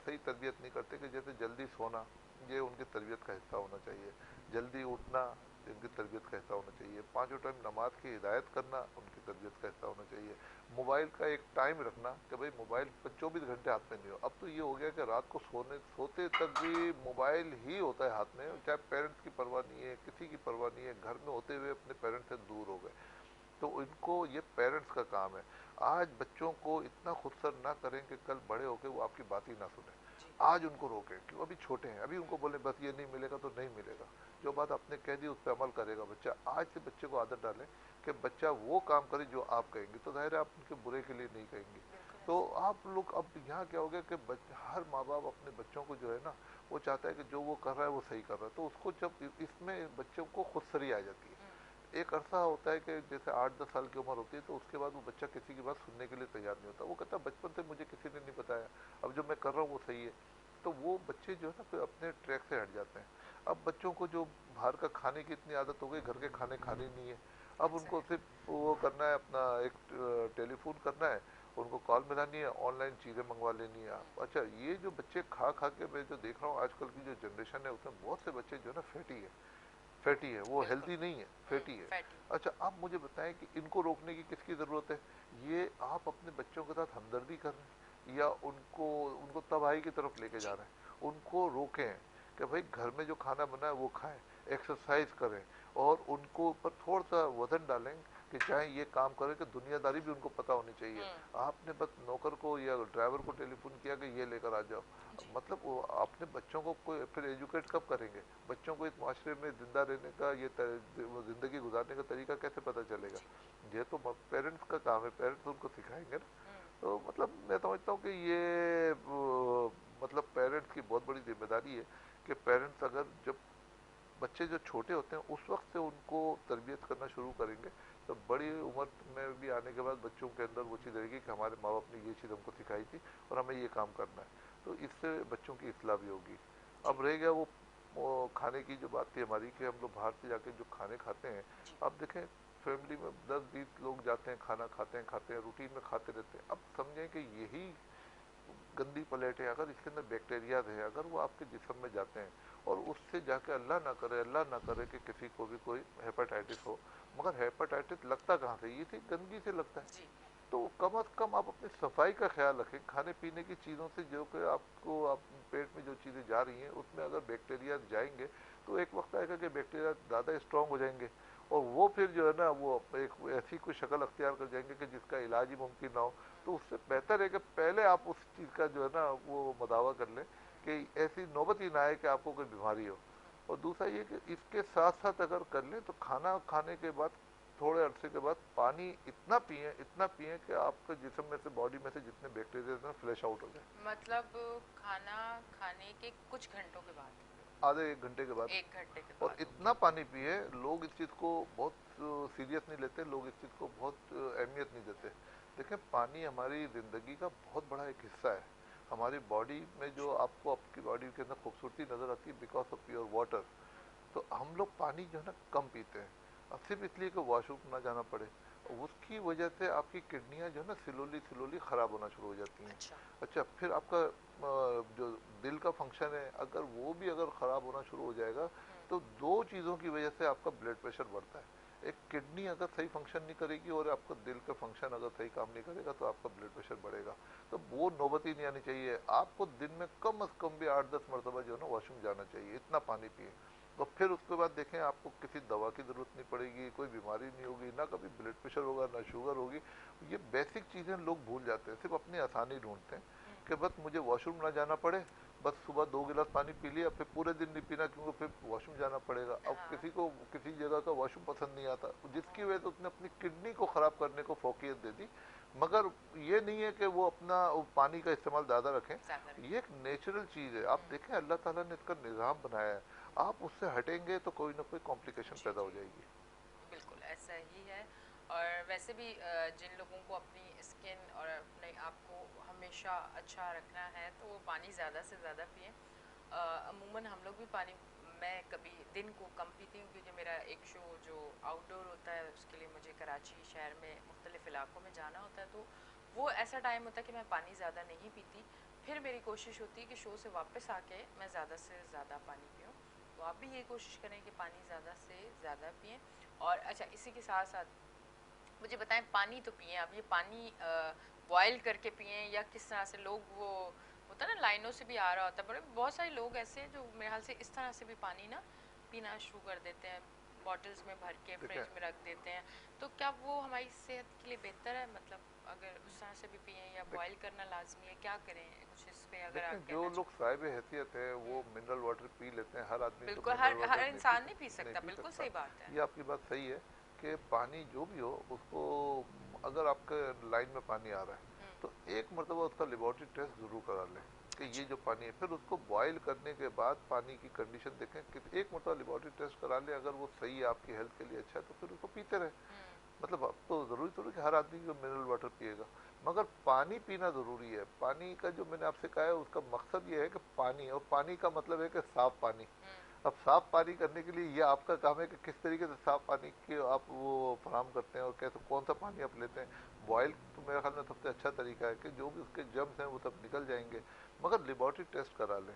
सही तरबियत नहीं करते। कि जैसे जल्दी सोना ये उनकी तरबियत का हिस्सा होना चाहिए, जल्दी उठना इनकी तरबियत का हिस्सा होना चाहिए, पाँचों टाइम नमाज की हिदायत करना उनकी तरबियत का हिस्सा होना चाहिए, मोबाइल का एक टाइम रखना कि भाई मोबाइल 24 घंटे हाथ में नहीं हो। अब तो ये हो गया कि रात को सोते तक भी मोबाइल ही होता है हाथ में, चाहे पेरेंट्स की परवाह नहीं है, किसी की परवाह नहीं है, घर में होते हुए अपने पेरेंट्स से दूर हो गए। तो इनको ये पेरेंट्स का काम है। आज बच्चों को इतना खुदसर ना करें कि कल बड़े होकर वो आपकी बात ही ना सुने। जी। आज उनको रोकें, क्यों अभी छोटे हैं, अभी उनको बोले बस ये नहीं मिलेगा तो नहीं मिलेगा, जो बात आपने कह दी उस पर अमल करेगा बच्चा। आज से बच्चे को आदत डालें कि बच्चा वो काम करे जो आप कहेंगे, तो जाहिर है आप उनके बुरे के लिए नहीं कहेंगे। बिल्कुल तो ऐसे। आप लोग अब यहाँ क्या हो गया कि हर माँ बाप अपने बच्चों को जो है ना वो चाहता है कि जो वो कर रहा है वो सही कर रहा है, तो उसको जब इसमें बच्चों को खुदसरी आ जाती है। एक अरसा होता है कि जैसे 8-10 साल की उम्र होती है, तो उसके बाद वो बच्चा किसी की बात सुनने के लिए तैयार नहीं होता, वो कहता बचपन से मुझे किसी ने नहीं बताया, अब जो मैं कर रहा हूँ वो सही है। तो वो बच्चे जो है ना फिर अपने ट्रैक से हट जाते हैं। अब बच्चों को जो बाहर का खाने की इतनी आदत हो गई, घर के खाने खाने नहीं है। अब उनको एग्जैक्टली। सिर्फ वो करना है, अपना एक टेलीफोन करना है, उनको कॉल मिलानी है, ऑनलाइन चीज़ें मंगवा लेनी है। आप अच्छा, ये जो बच्चे खा खा के मैं जो देख रहा हूँ आजकल की जो जनरेशन है उसमें बहुत से बच्चे जो है ना फैटी है, वो बिल्कुल। हेल्दी नहीं है, फैटी है। फैटी। अच्छा, आप मुझे बताएं कि इनको रोकने की किसकी ज़रूरत है? ये आप अपने बच्चों के साथ हमदर्दी कर रहे हैं या उनको उनको तबाही की तरफ लेके जा जी। रहे हैं? उनको रोकें कि भाई घर में जो खाना बना है वो खाएं, एक्सरसाइज करें, और उनको ऊपर थोड़ा सा वजन डालें कि चाहे ये काम करें, कि दुनियादारी भी उनको पता होनी चाहिए। आपने बस नौकर को या ड्राइवर को टेलीफोन किया कि ये लेकर आ जाओ, जी। मतलब वो अपने बच्चों को कोई फिर एजुकेट कब करेंगे? बच्चों को इस माशरे में जिंदा रहने का जिंदगी गुजारने का तरीका कैसे पता चलेगा? ये तो पेरेंट्स का काम है, पेरेंट्स उनको सिखाएंगे ना। तो मतलब मैं समझता हूँ कि ये मतलब पेरेंट्स की बहुत बड़ी जिम्मेदारी है कि पेरेंट्स अगर जब बच्चे जो छोटे होते हैं उस वक्त से उनको तरबियत करना शुरू करेंगे, तो बड़ी उम्र में भी आने के बाद बच्चों के अंदर वो चीज़ रहेगी कि हमारे माँ बाप ने ये चीज़ हमको सिखाई थी और हमें ये काम करना है। तो इससे बच्चों की इस्लाह भी होगी। जी। अब रह गया वो वो खाने की जो बात थी हमारी कि हम लोग बाहर से जाके जो खाने खाते हैं, जी। आप देखें फैमिली में 10-20 लोग जाते हैं, खाना खाते हैं, रूटीन में खाते रहते हैं। अब समझें कि यही गंदी प्लेट है, अगर इसके अंदर बैक्टीरिया है, अगर वो आपके जिस्म में जाते हैं और उससे जाके अल्लाह ना करे कि किसी को भी कोई हेपेटाइटिस हो। मगर हेपेटाइटिस लगता कहाँ से? ये थी गंदगी से लगता है। जी। तो कम अज कम आप अपनी सफाई का ख्याल रखें। खाने पीने की चीज़ों से जो कि आपको आप पेट में जो चीज़ें जा रही हैं उसमें अगर बैक्टीरिया जाएंगे तो एक वक्त आएगा कि बैक्टीरिया ज़्यादा स्ट्रांग हो जाएंगे और वो फिर जो है ना वो एक ऐसी कोई शक्ल अख्तियार कर जाएंगे कि जिसका इलाज ही मुमकिन ना हो। तो उससे बेहतर है कि पहले आप उस चीज़ का जो है ना वो मदावा कर लें कि ऐसी नौबत ही ना आए कि आपको कोई बीमारी हो। और दूसरा ये कि इसके साथ साथ अगर कर लें तो खाना खाने के बाद थोड़े अरसे के बाद पानी इतना पिए कि आपके जिस्म में से बॉडी में से जितने बैक्टीरिया हैं फ्लैश आउट हो जाए। मतलब खाना खाने के कुछ घंटों के बाद, आधे 1 घंटे के बाद। 1 घंटे के और बाद। ओके। इतना पानी पिए। लोग इस चीज़ को बहुत सीरियस नहीं लेते, लोग इस चीज़ को बहुत अहमियत नहीं देते। देखें पानी हमारी ज़िंदगी का बहुत बड़ा एक हिस्सा है। हमारी बॉडी में जो आपको आपकी बॉडी के अंदर खूबसूरती नज़र आती है बिकॉज ऑफ प्योर वाटर। तो हम लोग पानी जो है ना कम पीते हैं, अब सिर्फ इसलिए कि वॉशरूम ना जाना पड़े। उसकी वजह से आपकी किडनियां जो है ना स्लोली स्लोली ख़राब होना शुरू हो जाती हैं। अच्छा। अच्छा, फिर आपका जो दिल का फंक्शन है अगर वो भी अगर ख़राब होना शुरू हो जाएगा तो दो चीज़ों की वजह से आपका ब्लड प्रेशर बढ़ता है। एक किडनी अगर सही फंक्शन नहीं करेगी और आपका दिल का फंक्शन अगर सही काम नहीं करेगा तो आपका ब्लड प्रेशर बढ़ेगा। तो वो नौबत ही नहीं आनी चाहिए। आपको दिन में कम अज़ कम भी 8-10 मरतबा जो है ना वॉशरूम जाना चाहिए। इतना पानी पिए। तो फिर उसके बाद देखें आपको किसी दवा की ज़रूरत नहीं पड़ेगी, कोई बीमारी नहीं होगी, ना कभी ब्लड प्रेशर होगा ना शुगर होगी। ये बेसिक चीज़ें लोग भूल जाते हैं, सिर्फ अपनी आसानी ढूंढते हैं कि बस मुझे वॉशरूम ना जाना पड़े। बस सुबह 2 गिलास पानी पी लिया, फिर पूरे दिन नहीं पीना क्योंकि फिर वॉशरूम जाना पड़ेगा। अब हाँ। किसी को किसी जगह का वॉशरूम पसंद नहीं आता, जिसकी वजह से उसने अपनी किडनी को ख़राब करने को फोकियत दे दी। मगर ये नहीं है कि वो अपना वो पानी का इस्तेमाल ज़्यादा रखें। ज्यादा ये रखें। एक नेचुरल चीज़ है। आप देखें अल्लाह ताला ने इसका निज़ाम बनाया है, आप उससे हटेंगे तो कोई ना कोई कॉम्प्लिकेशन जी पैदा जी, हो जाएगी। बिल्कुल ऐसा ही है। और वैसे भी जिन लोगों को अपनी स्किन और अपने आप को हमेशा अच्छा रखना है तो वो पानी ज़्यादा से ज़्यादा पिएं। अमूमन हम लोग भी पानी, मैं कभी दिन को कम पीती हूँ क्योंकि मेरा एक शो जो आउटडोर होता है उसके लिए मुझे कराची शहर में मुख्तलिफ इलाकों में जाना होता है, तो वो ऐसा टाइम होता है कि मैं पानी ज़्यादा नहीं पीती। फिर मेरी कोशिश होती है कि शो से वापस आके मैं ज़्यादा से ज़्यादा पानी पीऊँ। तो आप भी ये कोशिश करें कि पानी ज़्यादा से ज़्यादा पिएँ। और अच्छा, इसी के साथ साथ मुझे बताएं, पानी तो पिए आप, ये पानी बॉयल करके पिए या किस तरह से? लोग वो होता है ना लाइनों से भी आ रहा होता है, बड़े बहुत सारे लोग ऐसे हैं जो मेरे ख्याल से इस तरह से भी पानी ना पीना शुरू कर देते हैं, बॉटल्स में भर के देखें फ्रिज में रख देते हैं। तो क्या वो हमारी सेहत के लिए बेहतर है? मतलब अगर उस तरह से भी पिए या बॉयल करना लाजमी है, क्या करें? कुछ इस पे अगर देखें आप जो कहना लोग चाहें। साहिब हैसियत है वो मिनरल वाटर पी लेते हैं। हर आदमी तो बिल्कुल, मिनरल हर हर वाटर इंसान नहीं पी सकता, नहीं पी बिल्कुल सकता। सही बात है। ये आपकी बात सही है कि पानी जो भी हो उसको, अगर आपके लाइन में पानी आ रहा है तो एक मरतबा उसका लेबॉर्ट्री टेस्ट ज़रूर करा लें कि ये अच्छा। जो पानी है। फिर उसको बॉयल करने के बाद पानी की कंडीशन देखें कि एक मरतबा लेबॉर्ट्री टेस्ट करा लें। अगर वो सही है, आपकी हेल्थ के लिए अच्छा है, तो फिर उसको पीते रहें। मतलब अब तो ज़रूरी थोड़ी कि हर आदमी जो मिनरल वाटर पिएगा, मगर पानी पीना ज़रूरी है। पानी का जो मैंने आपसे कहा है उसका मकसद ये है कि पानी, और पानी का मतलब है कि साफ़ पानी। अब साफ़ पानी करने के लिए ये आपका काम है कि किस तरीके से साफ़ पानी की आप वो फराम करते हैं और कैसे कौन सा पानी आप लेते हैं। बॉयल तो मेरे ख्याल में सबसे अच्छा तरीका है कि जो भी उसके जर्म्स हैं वो सब निकल जाएंगे। मगर लेबॉर्ट्री टेस्ट करा लें।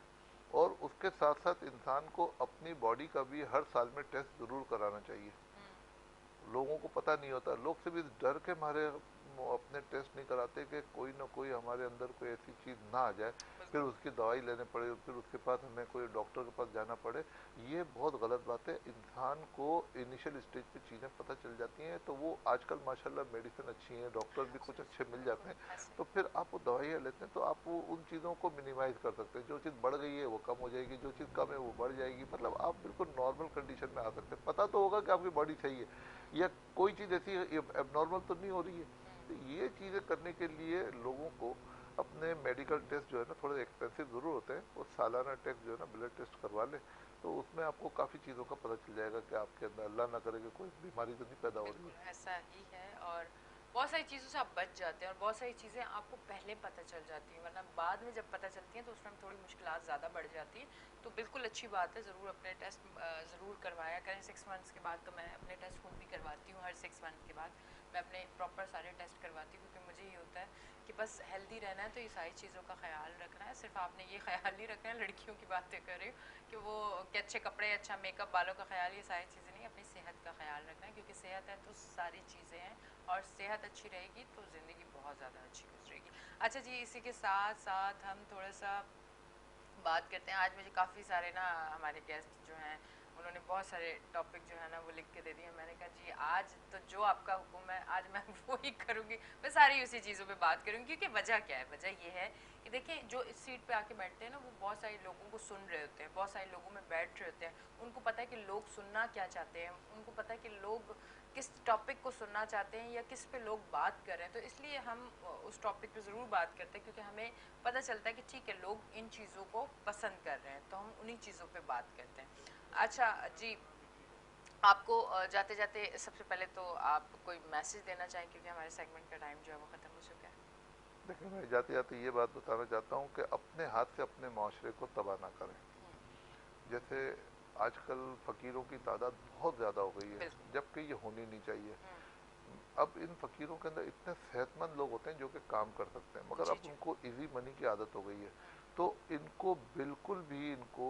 और उसके साथ साथ इंसान को अपनी बॉडी का भी हर साल में टेस्ट ज़रूर कराना चाहिए। लोगों को पता नहीं होता, लोग सिर्फ इस डर के मारे अपने टेस्ट नहीं कराते कि कोई ना कोई हमारे अंदर कोई ऐसी चीज़ ना आ जाए, फिर बिल्कुल। उसकी दवाई लेने पड़े, फिर उसके पास हमें कोई डॉक्टर के पास जाना पड़े। ये बहुत गलत बात है। इंसान को इनिशियल स्टेज पे चीज़ें पता चल जाती हैं तो वो आजकल माशाल्लाह मेडिसिन अच्छी हैं, डॉक्टर भी कुछ अच्छे मिल जाते हैं। ऐसे। तो फिर आप वो दवाइयाँ लेते हैं तो आप वो उन चीज़ों को मिनिमाइज़ कर सकते हैं। जो चीज़ बढ़ गई है वो कम हो जाएगी, जो चीज़ कम है वो बढ़ जाएगी। मतलब आप बिल्कुल नॉर्मल कंडीशन में आ सकते हैं। पता तो होगा कि आपकी बॉडी सही है या कोई चीज़ ऐसी एबनॉर्मल तो नहीं हो रही है। तो ये चीज़ें करने के लिए लोगों को अपने मेडिकल टेस्ट जो है ना थोड़े एक्सपेंसिव ज़रूर होते हैं, वो सालाना टेस्ट जो है ना ब्लड टेस्ट करवा लें। तो उसमें आपको काफ़ी चीज़ों का पता चल जाएगा कि आपके अंदर अल्लाह ना करे कि कोई बीमारी तो नहीं पैदा हो रही बिल्कुल है। ऐसा ही है। और बहुत सारी चीज़ों से आप बच जाते हैं और बहुत सारी चीज़ें आपको पहले पता चल जाती हैं, वरना बाद में जब पता चलती हैं तो उसमें थोड़ी मुश्किलात ज़्यादा बढ़ जाती हैं। तो बिल्कुल अच्छी बात है, ज़रूर अपने टेस्ट ज़रूर करवाया करें 6 मंथ्स के बाद। तो मैं अपने टेस्ट खुद भी करवाती हूँ, हर 6 मंथ के बाद मैं अपने प्रॉपर सारे टेस्ट करवाती हूँ, क्योंकि मुझे ये होता है कि बस हेल्दी रहना है तो ये सारी चीज़ों का ख्याल रखना है। सिर्फ आपने ये ख्याल नहीं रखना है, लड़कियों की बातें कर रही हूँ कि वो कि अच्छे कपड़े, अच्छा मेकअप, बालों का ख्याल, ये सारी चीज़ें नहीं, अपनी सेहत का ख्याल रखना है, क्योंकि सेहत है तो सारी चीज़ें हैं, और सेहत अच्छी रहेगी तो ज़िंदगी बहुत ज़्यादा अच्छी गुजरेगी। अच्छा जी, इसी के साथ साथ हम थोड़ा सा बात करते हैं। आज मुझे काफ़ी सारे ना हमारे गेस्ट जो हैं उन्होंने बहुत सारे टॉपिक जो है ना वो लिख के दे दिए। मैंने कहा जी आज तो जो आपका हुक्म है आज मैं वो ही करूँगी, मैं सारी उसी चीज़ों पे बात करूँगी। क्योंकि वजह क्या है, वजह ये है कि देखें जो इस सीट पे आके बैठते हैं ना वो बहुत सारे लोगों को सुन रहे होते हैं, बहुत सारे लोगों में बैठ रहे होते हैं, उनको पता है कि लोग सुनना क्या चाहते हैं, उनको पता है कि लोग किस टॉपिक को सुनना चाहते हैं या किस पे लोग बात कर रहे हैं। तो इसलिए हम उस टॉपिक पे ज़रूर बात करते हैं, क्योंकि हमें पता चलता है कि ठीक है लोग इन चीज़ों को पसंद कर रहे हैं, तो हम उन्हीं चीज़ों पे बात करते हैं। अच्छा जी, आपको जाते जाते सबसे पहले तो आप कोई मैसेज देना चाहें, क्योंकि हमारे सेगमेंट का टाइम जो है वो ख़त्म हो चुका है। देखिए, मैं जाते जाते ये बात बताना चाहता हूँ कि अपने हाथ से अपने माशरे को तबाह ना करें। जैसे आजकल फ़कीरों की तादाद बहुत ज़्यादा हो गई है, बिल्कुल। जबकि ये होनी नहीं चाहिए। अब इन फ़कीरों के अंदर इतने सेहतमंद लोग होते हैं जो कि काम कर सकते हैं, मगर जी अब जी। उनको इजी मनी की आदत हो गई है। तो इनको बिल्कुल भी इनको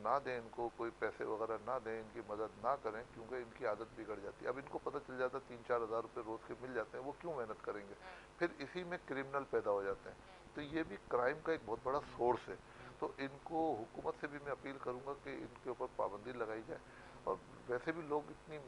ना दें, इनको कोई पैसे वगैरह ना दें, इनकी मदद ना करें, क्योंकि इनकी आदत बिगड़ जाती है। अब इनको पता चल जाता है 3-4 हज़ार रुपये रोज़ के मिल जाते हैं, वो क्यों मेहनत करेंगे? फिर इसी में क्रिमिनल पैदा हो जाते हैं। तो ये भी क्राइम का एक बहुत बड़ा सोर्स है। तो इनको हुकूमत से भी मैं अपील करूंगा कि इनके ऊपर पाबंदी लगाई जाए। और वैसे भी लोग इतनी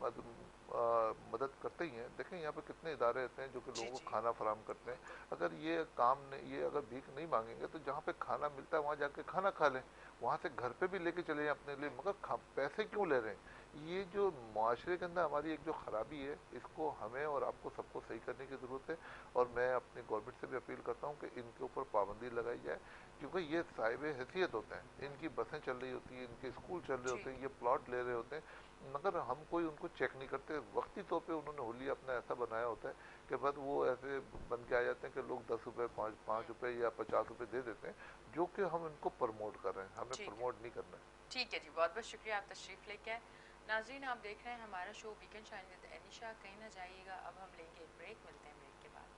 मदद करते ही हैं। देखें यहाँ पे कितने इदारे रहते हैं जो कि जी लोगों को जी। खाना फराहम करते हैं। बिल्कुल। अगर ये काम नहीं, ये अगर भीख नहीं मांगेंगे तो जहाँ पे खाना मिलता है वहाँ जाके खाना खा लें, वहाँ से घर पे भी लेके चले जाएं अपने लिए, मगर पैसे क्यों ले रहे हैं? ये जो माशरे के अंदर हमारी एक जो खराबी है, इसको हमें और आपको सबको सही करने की ज़रूरत है। और मैं अपनी गवर्नमेंट से भी अपील करता हूँ कि इनके ऊपर पाबंदी लगाई जाए, क्योंकि ये साहिब हैसियत होते हैं, इनकी बसें चल रही होती हैं, इनके स्कूल चल रहे जी। होते हैं, ये प्लॉट ले रहे होते हैं, मगर हम कोई उनको चेक नहीं करते। वक्ती तौर पे उन्होंने होलिया अपना ऐसा बनाया होता है कि बस वो ऐसे बन के आ जाते हैं कि लोग 10 रुपये, 5 5 रुपये या 50 रुपये दे देते हैं, जो कि हम इनको प्रमोट कर रहे हैं। हमें ठीक है। प्रमोट नहीं करना है। ठीक है जी, बहुत बहुत शुक्रिया आप तशरीफ़ लेके आए। नाज़रीन, आप देख रहे हैं हमारा show weekend shine with Anisha. कहीं ना जाइएगा, अब हम लेंगे एक ब्रेक, मिलते हैं ब्रेक के बाद।